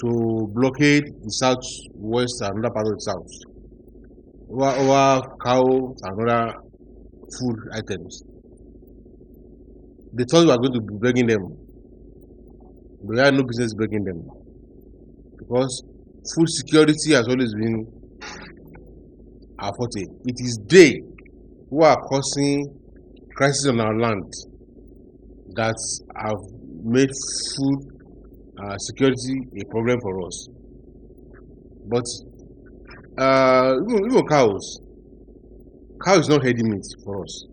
to blockade the southwest and another part of the south over cow and other food items. They thought we were going to be begging them. We had no business begging them because food security has always been our forte. It is they who are causing crisis on our land that have made food security a problem for us. But even cow is not healthy meat for us.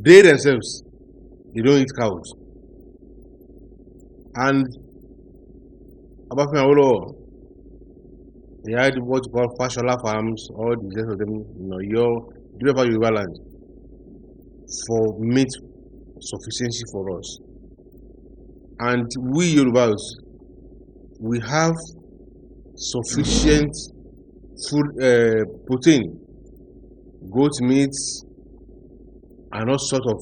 They themselves, they don't eat cows. And apart from all, they had what you call Fashola farms, all the rest of them, your Yoruba land, for meat sufficiency for us. And we Yorubas, we have sufficient food protein, goat meat, and all sorts of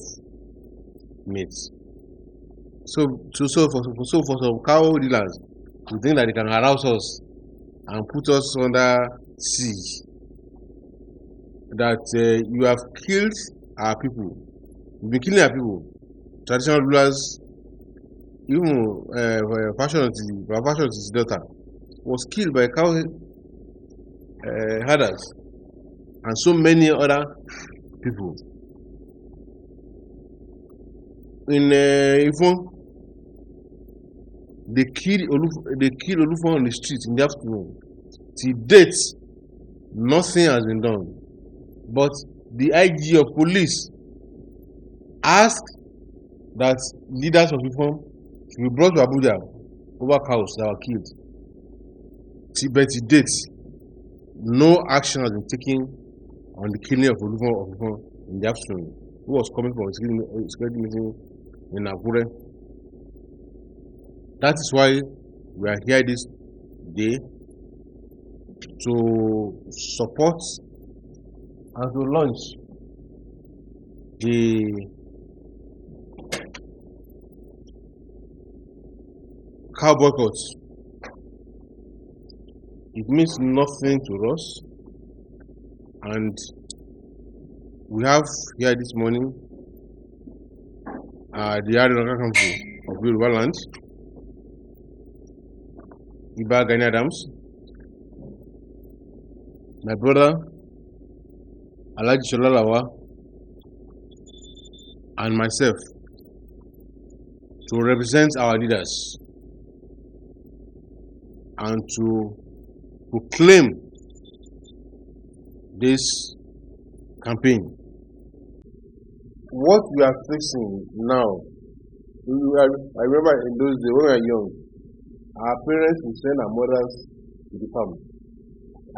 meats. So for some cow dealers, we think that they can arouse us and put us under siege. That you have killed our people. You've been killing our people. Traditional rulers, even Fashion's daughter was killed by cow herders and so many other people. In Ifon, they killed Olufon on the street in the afternoon. Till date, nothing has been done. But the IG of police asked that leaders of Ifon should be brought to Abuja over cows that were killed. But to date, no action has been taken on the killing of Olufon in the afternoon, who was coming from a security meeting in Akure. That is why we are here this day to support and to launch the cow boycott. It means nothing to us, and we have here this morning the National Council of Yoruba land, Iba Gani Adams, my brother Alhaji Sholalawa, and myself to represent our leaders and to proclaim this campaign. What we are facing now, I remember in those days when we were young, our parents would send our mothers to the farm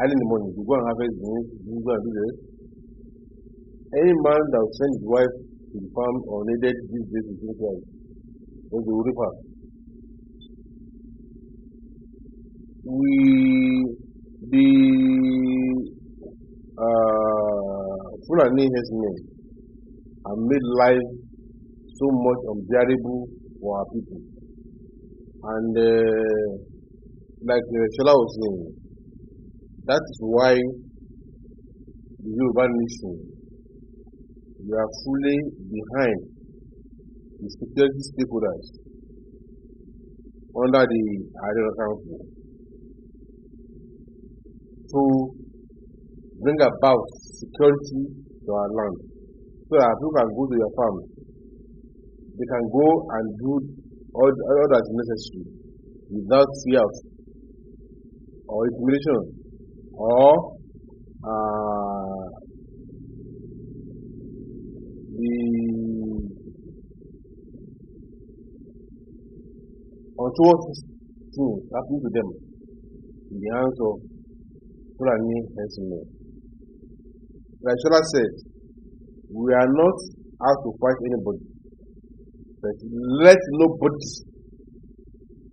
early in the morning to go and harvest beans, to go and do this. Any man that would send his wife to the farm or needed these days to drink rice, then they would reap her. The Fulani herdsmen have made life so much unbearable for our people. And like Shola was saying, that is why the Yoruba nation, we are fully behind the security stakeholders under the National Council to bring about security to our land, so that people can go to your farm, they can go and do all that is necessary without fear of or intimidation or the untoward things happening to them in the hands of Fulani herdsmen. Like Shola said, we are not out to fight anybody, but let nobody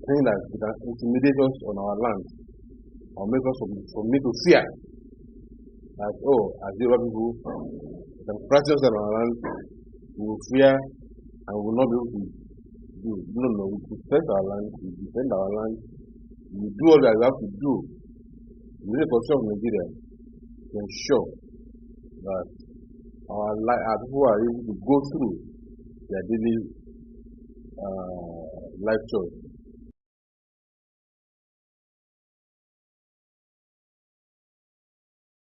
think that they can intimidate us on our land or make us submit to fear. That, as Yoruba people, they can practice us on our land, we will fear and we will not be able to do. No, we protect our land, we defend our land, you do all that you have to do in the position of Nigeria to ensure that our people are able to go through their daily life choice